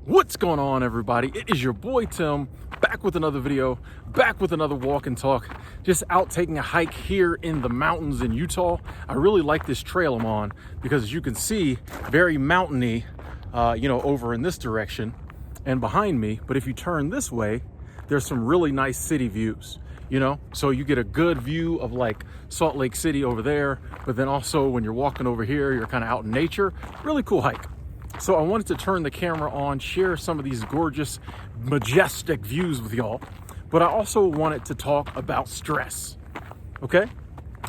What's going on, everybody? It is your boy Tim, back with another video, back with another walk and talk. Just out taking a hike here in the mountains in Utah. I really like this trail I'm on because, as you can see, very mountainy, over in this direction and behind me. But if you turn this way, there's some really nice city views. So you get a good view of like Salt Lake City over there, but then also when you're walking over here, you're kind of out in nature. Really cool hike. So I wanted to turn the camera on, share some of these gorgeous, majestic views with y'all, but I also wanted to talk about stress, okay?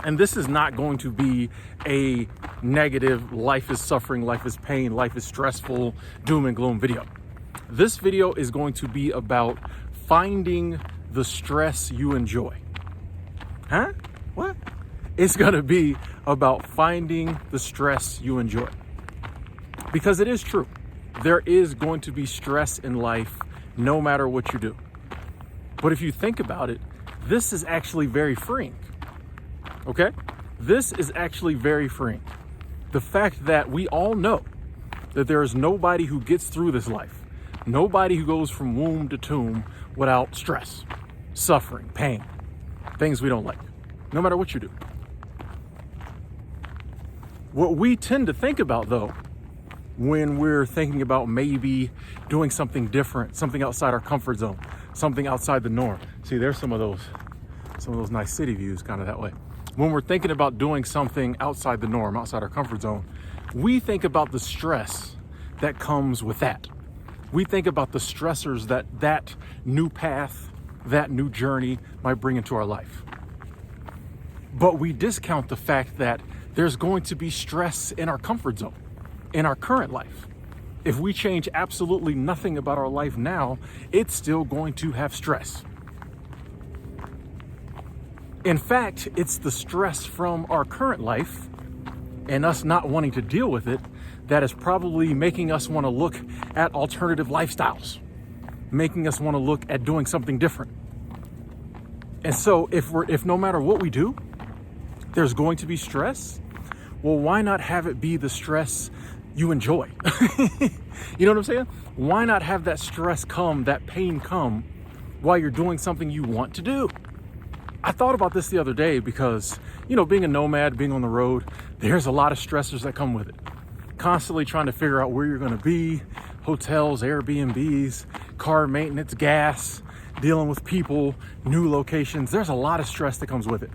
And this is not going to be a negative, life is suffering, life is pain, life is stressful, doom and gloom video. This video is going to be about finding the stress you enjoy. Huh? What? It's gonna be about finding the stress you enjoy. Because it is true. There is going to be stress in life no matter what you do. But if you think about it, this is actually very freeing. Okay? This is actually very freeing. The fact that we all know that there is nobody who gets through this life, nobody who goes from womb to tomb without stress, suffering, pain, things we don't like, no matter what you do. What we tend to think about, though, when we're thinking about maybe doing something different, something outside our comfort zone, something outside the norm. See, there's some of those nice city views kind of that way. When we're thinking about doing something outside the norm, outside our comfort zone, we think about the stress that comes with that. We think about the stressors that new path, that new journey might bring into our life. But we discount the fact that there's going to be stress in our comfort zone, in our current life. If we change absolutely nothing about our life now, it's still going to have stress. In fact, it's the stress from our current life and us not wanting to deal with it that is probably making us want to look at alternative lifestyles, making us want to look at doing something different. And so if no matter what we do, there's going to be stress, well, why not have it be the stress you enjoy? You know what I'm saying? Why not have that stress come, that pain come while you're doing something you want to do? I thought about this the other day because, being a nomad, being on the road, there's a lot of stressors that come with it. Constantly trying to figure out where you're going to be, hotels, Airbnbs, car maintenance, gas, dealing with people, new locations. There's a lot of stress that comes with it.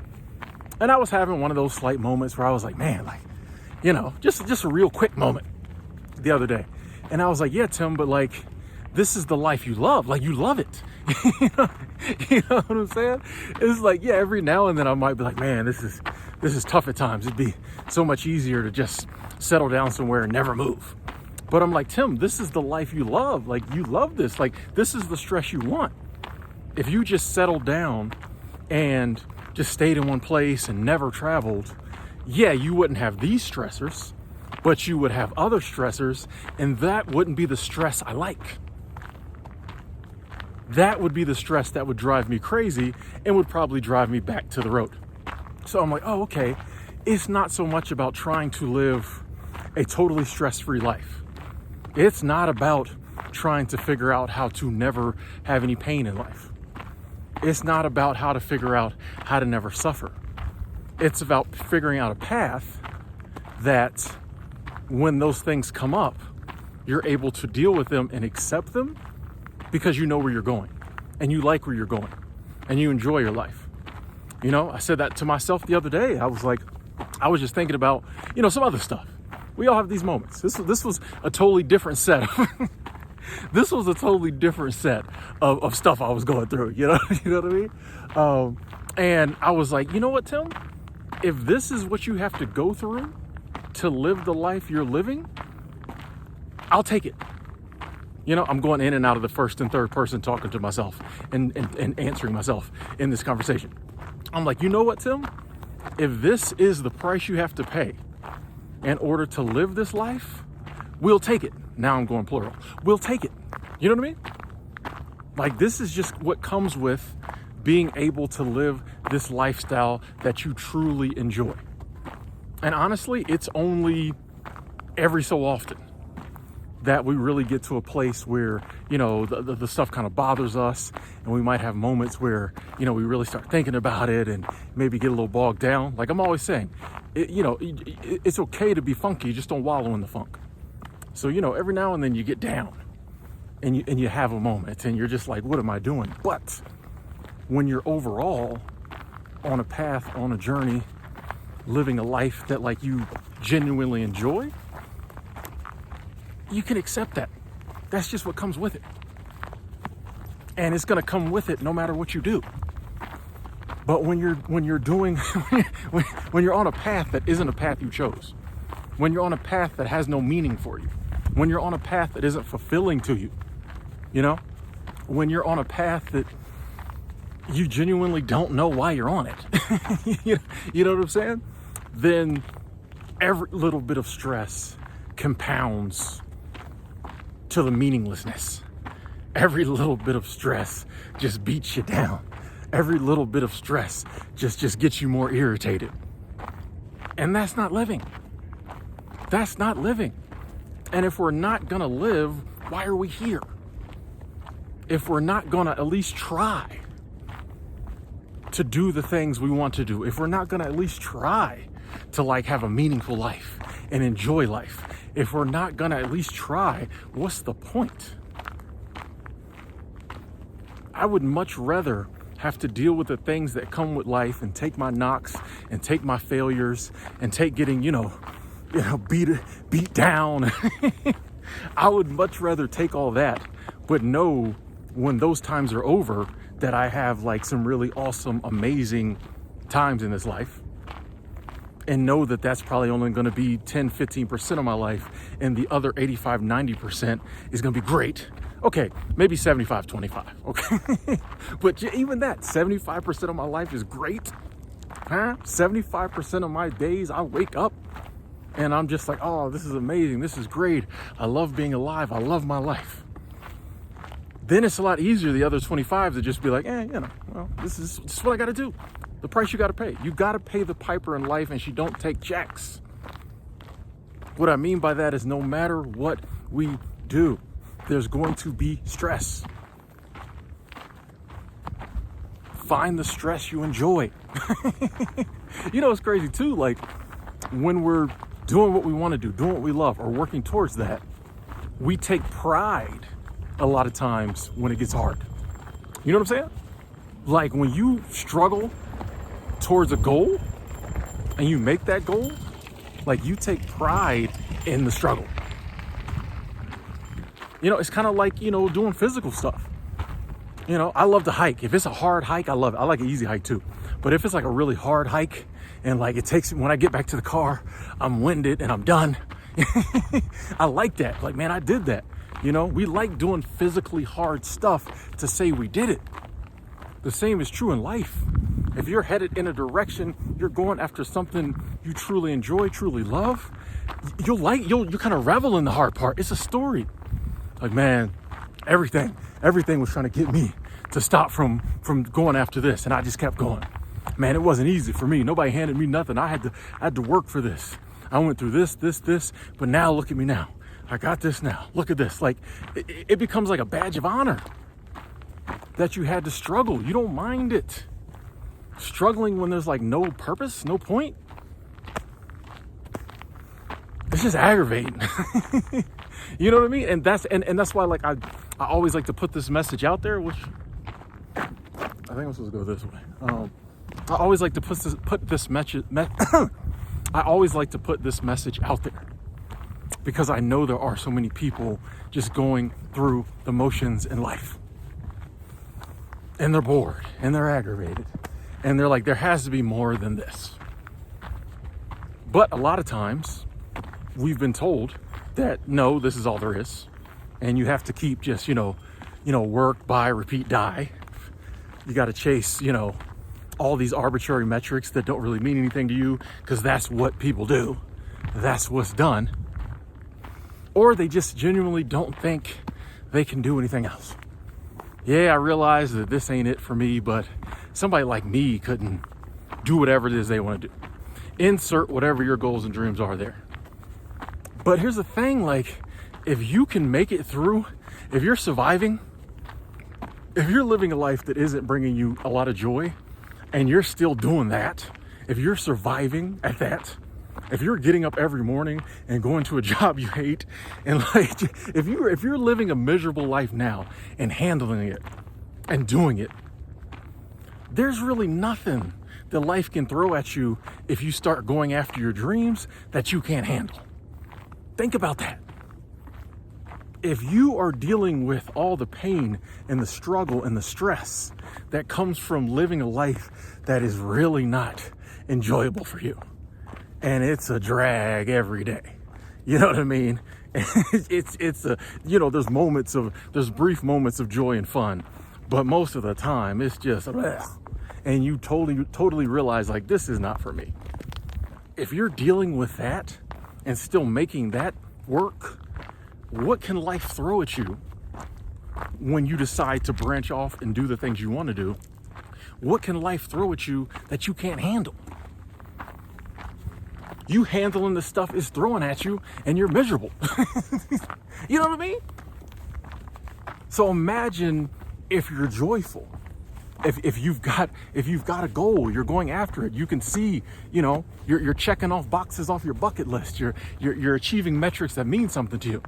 And I was having one of those slight moments where I was like, man, just a real quick moment the other day. And I was like, yeah, Tim, but this is the life you love. You love it. You know what I'm saying? It's like, yeah, every now and then I might be like, man, this is tough at times. It'd be so much easier to just settle down somewhere and never move. But I'm like, Tim, this is the life you love. You love this. This is the stress you want. If you just settled down and just stayed in one place and never traveled, yeah, you wouldn't have these stressors, but you would have other stressors, and that wouldn't be the stress I like. That would be the stress that would drive me crazy and would probably drive me back to the road. So I'm like, oh, okay. It's not so much about trying to live a totally stress-free life. It's not about trying to figure out how to never have any pain in life. It's not about how to figure out how to never suffer. It's about figuring out a path that when those things come up, you're able to deal with them and accept them because you know where you're going and you like where you're going and you enjoy your life. I said that to myself the other day. I was just thinking about, some other stuff. We all have these moments. This was a totally different set. This was a totally different set of stuff I was going through. You know what I mean? And I was like, you know what, Tim? If this is what you have to go through to live the life you're living, I'll take it. I'm going in and out of the first and third person talking to myself and answering myself in this conversation. I'm like, you know what, Tim? If this is the price you have to pay in order to live this life, we'll take it. Now I'm going plural. We'll take it. You know what I mean? This is just what comes with being able to live this lifestyle that you truly enjoy. And honestly, it's only every so often that we really get to a place where, the stuff kind of bothers us, and we might have moments where, we really start thinking about it and maybe get a little bogged down. Like I'm always saying, it's okay to be funky, just don't wallow in the funk. So, every now and then you get down and you have a moment and you're just like, what am I doing? But when you're overall on a path, on a journey, living a life that like you genuinely enjoy, you can accept that. That's just what comes with it. And it's going to come with it no matter what you do. But when you're doing, when you're on a path that isn't a path you chose, when you're on a path that has no meaning for you, when you're on a path that isn't fulfilling to you, when you're on a path that you genuinely don't know why you're on it, you know what I'm saying? Then every little bit of stress compounds to the meaninglessness. Every little bit of stress just beats you down. Every little bit of stress just gets you more irritated. And that's not living. That's not living. And if we're not gonna live, why are we here? If we're not gonna at least try to do the things we want to do, if we're not gonna at least try to like have a meaningful life and enjoy life, if we're not gonna at least try, what's the point? I would much rather have to deal with the things that come with life and take my knocks and take my failures and take getting, beat down. I would much rather take all that, but know when those times are over that I have like some really awesome, amazing times in this life. And know that that's probably only going to be 10, 15% of my life. And the other 85, 90% is going to be great. Okay, maybe 75, 25. Okay. But even that, 75% of my life is great. 75% of my days I wake up and I'm just like, oh, this is amazing. This is great. I love being alive. I love my life. Then it's a lot easier, the other 25, to just be like, this is what I got to do. The price you got to pay. You got to pay the piper in life, and she don't take checks. What I mean by that is no matter what we do, there's going to be stress. Find the stress you enjoy. It's crazy too. Like when we're doing what we want to do, doing what we love, or working towards that, we take pride a lot of times when it gets hard. You know what I'm saying? Like when you struggle towards a goal and you make that goal, like you take pride in the struggle. It's kind of like, doing physical stuff. I love to hike. If it's a hard hike, I love it. I like an easy hike too. But if it's like a really hard hike and like it takes, when I get back to the car, I'm winded and I'm done. I like that. Like, man, I did that. We like doing physically hard stuff to say we did it. The same is true in life. If you're headed in a direction, you're going after something you truly enjoy, truly love, you'll kind of revel in the hard part. It's a story. Like, man, everything was trying to get me to stop from going after this. And I just kept going. Man, it wasn't easy for me. Nobody handed me nothing. I had to work for this. I went through this, but now look at me now. I got this now. Look at this. Like it becomes like a badge of honor that you had to struggle. You don't mind it. Struggling when there's like no purpose, no point. It's just aggravating. You know what I mean? And that's why like I always like to put this message out there, which I think I'm supposed to go this way. I always like to put this message I always like to put this message out there because I know there are so many people just going through the motions in life. And they're bored and they're aggravated. And they're like, there has to be more than this. But a lot of times we've been told that no, this is all there is. And you have to keep just, work, buy, repeat, die. You got to chase, all these arbitrary metrics that don't really mean anything to you because that's what people do. That's what's done. Or they just genuinely don't think they can do anything else. Yeah, I realize that this ain't it for me, but somebody like me couldn't do whatever it is they want to do. Insert whatever your goals and dreams are there. But here's the thing, like, If you can make it through, if you're surviving, if you're living a life that isn't bringing you a lot of joy and you're still doing that, if you're surviving at that, if you're getting up every morning and going to a job you hate, and like, if you're living a miserable life now and handling it and doing it, there's really nothing that life can throw at you if you start going after your dreams that you can't handle. Think about that. If you are dealing with all the pain and the struggle and the stress that comes from living a life that is really not enjoyable for you, and it's a drag every day, you know what I mean? It's a, you know, there's brief moments of joy and fun, but most of the time it's just, and you totally realize, like, this is not for me. If you're dealing with that and still making that work, what can life throw at you when you decide to branch off and do the things you want to do? What can life throw at you that you can't handle? You handling the stuff is throwing at you and you're miserable. You know what I mean? So imagine if you're joyful. If you've got a goal, you're going after it. You can see, you know, you're checking off boxes off your bucket list. You're achieving metrics that mean something to you.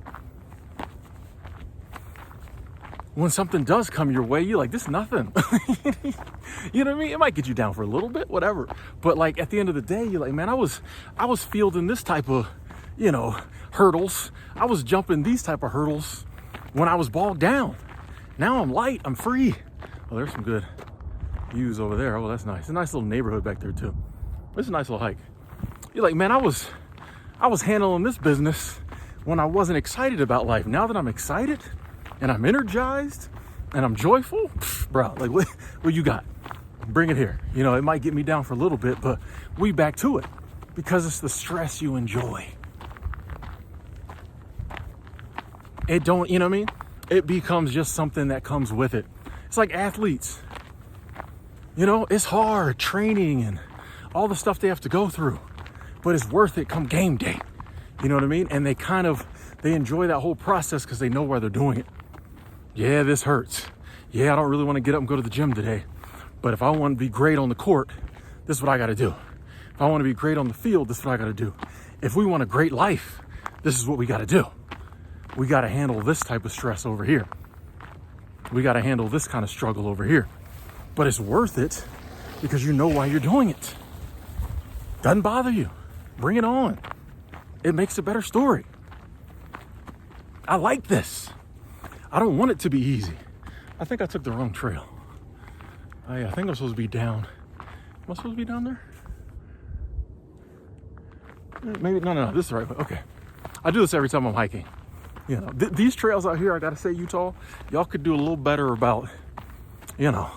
When something does come your way, you're like, this is nothing. You know what I mean? It might get you down for a little bit, whatever. But like at the end of the day, you're like, man, I was fielding this type of, you know, hurdles. I was jumping these type of hurdles when I was bogged down. Now I'm light, I'm free. Oh, there's some good views over there. Oh, that's nice. It's a nice little neighborhood back there too. It's a nice little hike. You're like, man, I was handling this business when I wasn't excited about life. Now that I'm excited and I'm energized and I'm joyful, bro, like what you got? Bring it here. You know, it might get me down for a little bit, but we back to it because it's the stress you enjoy. It don't, you know what I mean? It becomes just something that comes with it. It's like athletes. You know, it's hard training and all the stuff they have to go through, but it's worth it come game day. You know what I mean? And they enjoy that whole process because they know why they're doing it. Yeah, this hurts. Yeah, I don't really want to get up and go to the gym today. But if I want to be great on the court, this is what I got to do. If I want to be great on the field, this is what I got to do. If we want a great life, this is what we got to do. We got to handle this type of stress over here. We got to handle this kind of struggle over here. But it's worth it because you know why you're doing it. Doesn't bother you. Bring it on. It makes a better story. I like this. I don't want it to be easy. I think I took the wrong trail. I think I'm supposed to be down. Am I supposed to be down there? Maybe, no, this is the right way. Okay. I do this every time I'm hiking. You know, these trails out here, I gotta say, Utah, y'all could do a little better about, you know,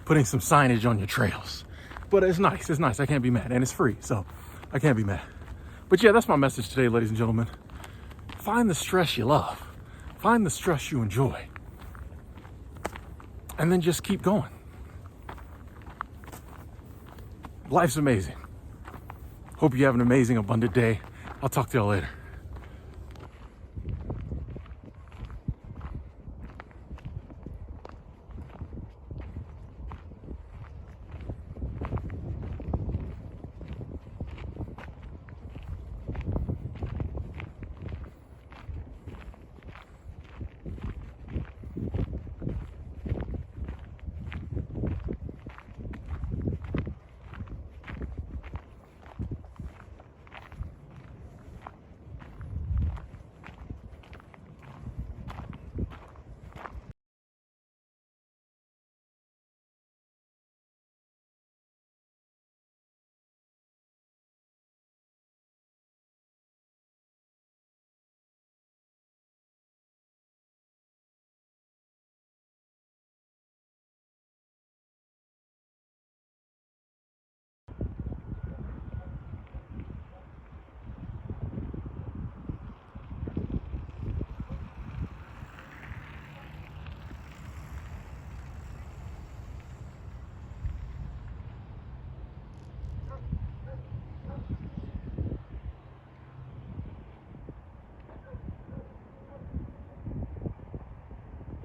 putting some signage on your trails. But it's nice, I can't be mad. And it's free, so I can't be mad. But yeah, that's my message today, ladies and gentlemen. Find the stress you love. Find the stress you enjoy. And then just keep going. Life's amazing. Hope you have an amazing, abundant day. I'll talk to y'all later.